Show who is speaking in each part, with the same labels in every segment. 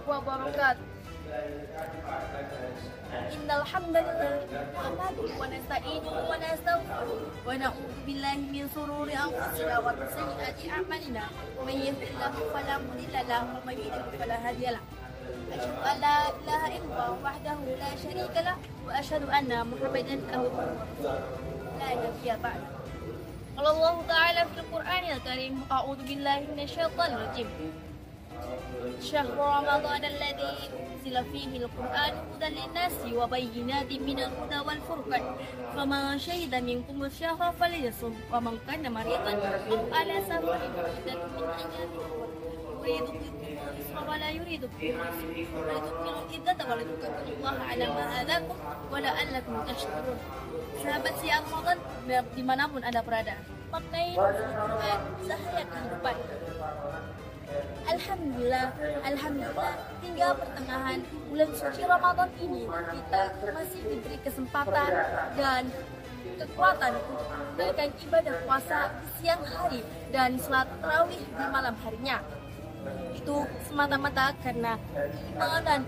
Speaker 1: wabarakatuh. Innal hamdalillah nahmaduhu wa nasta'inuhu wa nastaghfiruh wa na'udzu billahi min shururi anfusina wa min sayyiati a'malina. May yahdihillahu fala mudilla lahu wa may yudlil fala hadiya lahu. Asyhadu an la ilaha illallah wahdahu la syarika lahu wa asyhadu anna Muhammadan abduhu wa rasuluh. La nabiyya ba'da. Qala Allah ta'ala fil Qur'anil Karim, a'udzu billahi minasyaitonir rajim. شهر رمضان الذي أنزل فيه القرآن هدى للناس وبينات من الهدى والفرقان فمن شهد منكم الشهر فليصم ومن كان مريضا أو على سفر فعدة من أيام يريد بكم اليسر ولا يريد بكم العسر ولتكملوا العدة ولتكبروا الله على ما هداكم ولعلكم تشكرون. Sahabat siang Ramadan dimanapun Anda berada, maknai Al-Quran sehari kehidupan. Alhamdulillah hingga pertengahan bulan suci Ramadan ini kita masih diberi kesempatan dan kekuatan untuk menjalankan ibadah puasa di siang hari dan salat tarawih di malam harinya. Itu semata-mata karena iman dan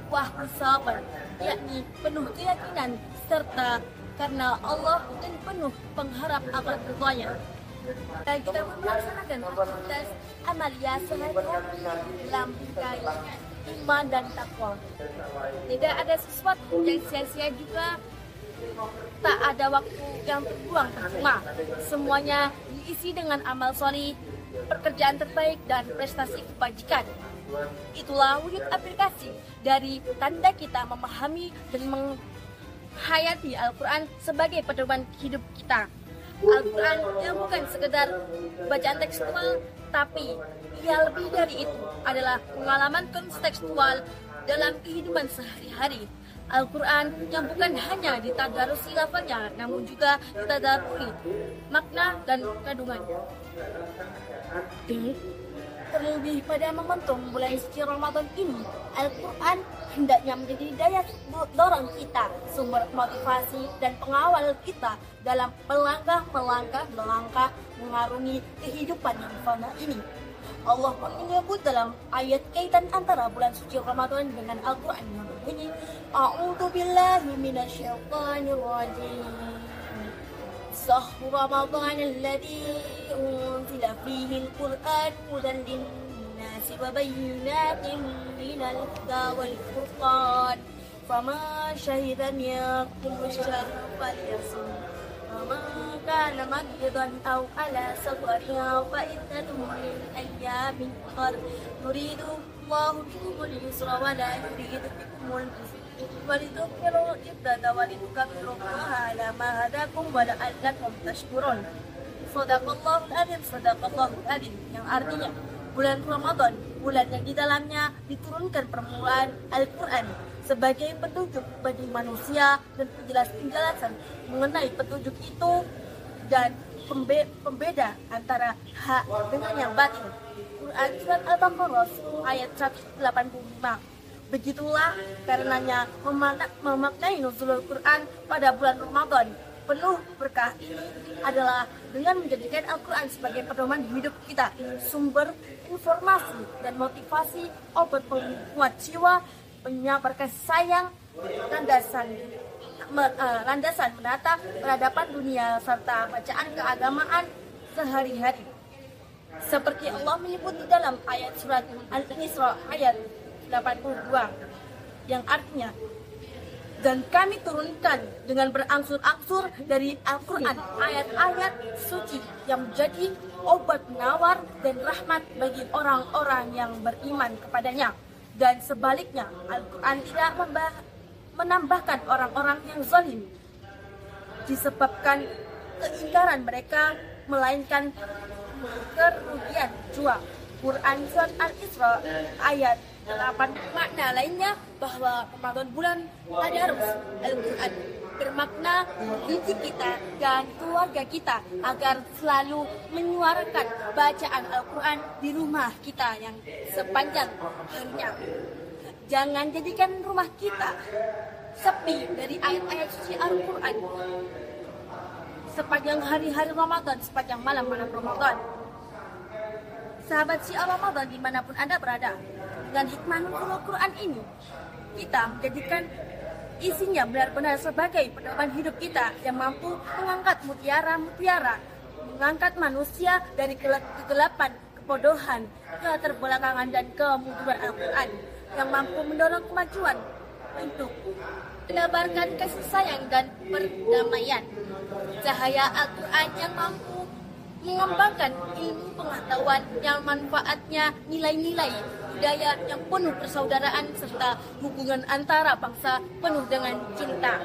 Speaker 1: sabar, yakni penuh keyakinan serta karena Allah dan penuh pengharap akan ridhonya. Dan kita melaksanakan aktivitas amalia sehari-hari dalam rangkaian iman dan takwa. Tidak ada sesuatu yang sia-sia juga, tak ada waktu yang terbuang percuma. Semuanya diisi dengan amal solih, pekerjaan terbaik dan prestasi kebajikan. Itulah wujud aplikasi dari tanda kita memahami dan menghayati Al-Quran sebagai pedoman hidup kita. Al-Quran yang bukan sekedar bacaan tekstual, tapi ia lebih dari itu adalah pengalaman kontekstual dalam kehidupan sehari-hari. Al-Quran yang bukan hanya ditadarusi lafaznya, namun juga ditadarui makna dan kandungannya. Terlebih pada momentum bulan suci Ramadan ini, Al-Quran hendaknya menjadi daya dorong kita, sumber motivasi dan pengawal kita dalam melangkah mengarungi kehidupan yang fana ini. Allah pun menyebut dalam ayat kaitan antara bulan suci Ramadan dengan Al-Quran yang berbunyi, A'udzu billahi minasyaitonir rajim. Shahru Ramadan alladzi unzila fihi al-Qur'an hudan lin-nasi wa bayyinatin minal huda wal furqan faman syahida minkum ash-shahra falyasum wa man kana maridan aw ala safarin fa iddatun min ayyamin ukhra yuridu Allahu bikumul yusra wa la yuridu bikumul usra walitukmilu iddata walitukabbirullaha ala ma hadakum wa la'allakum tashkurun. Shadaqallahul adzim, yang artinya bulan Ramadan, bulan yang di dalamnya diturunkan permulaan Al-Quran sebagai petunjuk bagi manusia dan penjelasan mengenai petunjuk itu dan pembeda antara hak dengan yang batin. Quran surat Al-Baqarah ayat 185. Begitulah karenanya memaknai nuzulul Quran pada bulan Ramadan penuh berkah ini adalah dengan menjadikan Al-Quran sebagai pedoman hidup kita, sumber informasi dan motivasi, obat penguat jiwa, penyabar kasih sayang, landasan menata peradaban dunia serta bacaan keagamaan sehari-hari. Seperti Allah menyebut di dalam ayat surat Al-Isra ayat 82 yang artinya, dan kami turunkan dengan berangsur-angsur dari Al-Quran ayat-ayat suci yang menjadi obat penawar dan rahmat bagi orang-orang yang beriman kepadanya, dan sebaliknya Al-Quran tidak menambahkan orang-orang yang zalim disebabkan keingkaran mereka, melainkan kerugian jiwa. Quran surat Al-Isra ayat 8. Makna lainnya bahwa Ramadan bulan tadarus Al-Quran bermakna mendidik kita dan keluarga kita agar selalu menyuarakan bacaan Al-Quran di rumah kita yang sepanjang harinya. Jangan jadikan rumah kita sepi dari ayat-ayat suci Al-Quran sepanjang hari-hari Ramadan, sepanjang malam-malam Ramadan. Sahabat siar Ramadan dimanapun Anda berada, Dengan hikmah nuzul Al-Quran ini, kita menjadikan isinya benar-benar sebagai pedoman hidup kita yang mampu mengangkat mutiara-mutiara, mengangkat manusia dari kegelapan, kebodohan, keterbelakangan dan kemunduran Al-Quran, yang mampu mendorong kemajuan untuk menebarkan kasih sayang dan perdamaian. Cahaya Al-Quran yang mampu mengembangkan ilmu pengetahuan yang manfaatnya nilai-nilai budaya yang penuh persaudaraan serta hubungan antara bangsa penuh dengan cinta.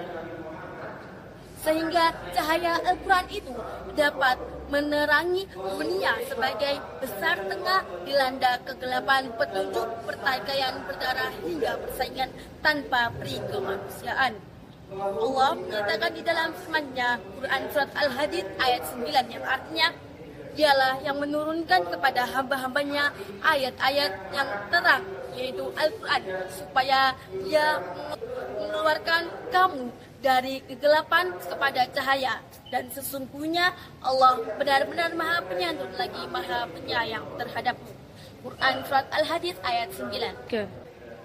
Speaker 1: Sehingga cahaya Al-Quran itu dapat menerangi dunia sebagai besar tengah dilanda kegelapan petunjuk pertikaian berdarah hingga persaingan tanpa peri kemanusiaan. Allah menyatakan di dalam firman-Nya Quran Surat Al-Hadid ayat 9 yang artinya, Dialah yang menurunkan kepada hamba-hambanya ayat-ayat yang terang, yaitu Al-Quran, supaya Dia mengeluarkan kamu dari kegelapan kepada cahaya. Dan sesungguhnya Allah benar-benar Maha Penyantun lagi Maha Penyayang terhadapmu. Quran Surat Al-Hadid ayat 9.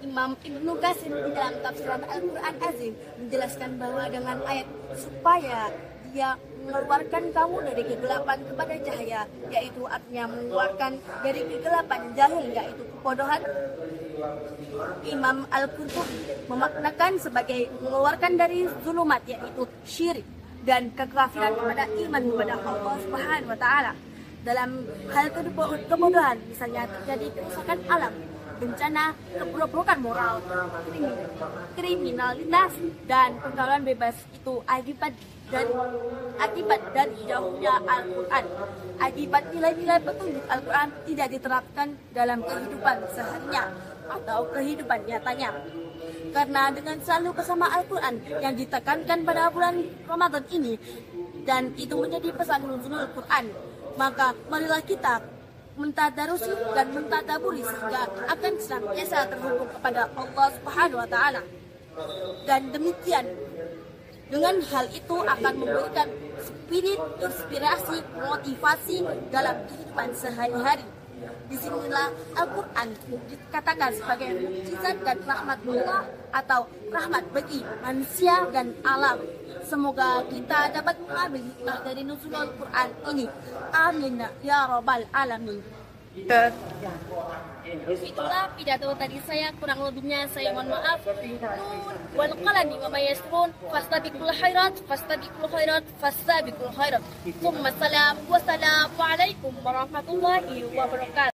Speaker 1: Imam Ibnu Qasim di dalam tafsiran Al-Quran Azim menjelaskan bahwa dengan ayat supaya Dia mengeluarkan kamu dari kegelapan kepada cahaya, yaitu artinya mengeluarkan dari kegelapan jahil, yaitu kebodohan. Imam Al-Qurtubi memaknakan sebagai mengeluarkan dari zulumat, yaitu syirik dan kekafiran kepada iman kepada Allah Subhanahu wa taala. Dalam hal kebodohan, misalnya terjadi kerusakan alam, bencana, keburukan moral, kriminalitas, dan pergaulan bebas itu akibat dari jauhnya Al-Quran. Akibat nilai-nilai petunjuk Al-Quran tidak diterapkan dalam kehidupan seharinya atau kehidupan nyatanya. Karena dengan selalu bersama Al-Quran yang ditekankan pada bulan Ramadan ini, dan itu menjadi pesan nuzul Al-Quran, maka marilah kita mentadarusi dan mentadaburi sehingga akan senantiasa terhubung kepada Allah Subhanahu wa taala. Dan demikian, dengan hal itu akan memberikan spirit, inspirasi, motivasi dalam kehidupan sehari-hari. Disinilah Al-Quran dikatakan sebagai mukjizat dan rahmatullah atau rahmat bagi manusia dan alam. Semoga kita dapat mengambil hikmah dari nuzul Al-Quran ini. Amin ya rabbal alamin. Itulah pidato tadi saya, kurang lebihnya saya mohon maaf. Wal qalami wa ma yasrun fastabiqul khairat fastabiqul khairat. Wassalamu alaikum warahmatullahi wabarakatuh.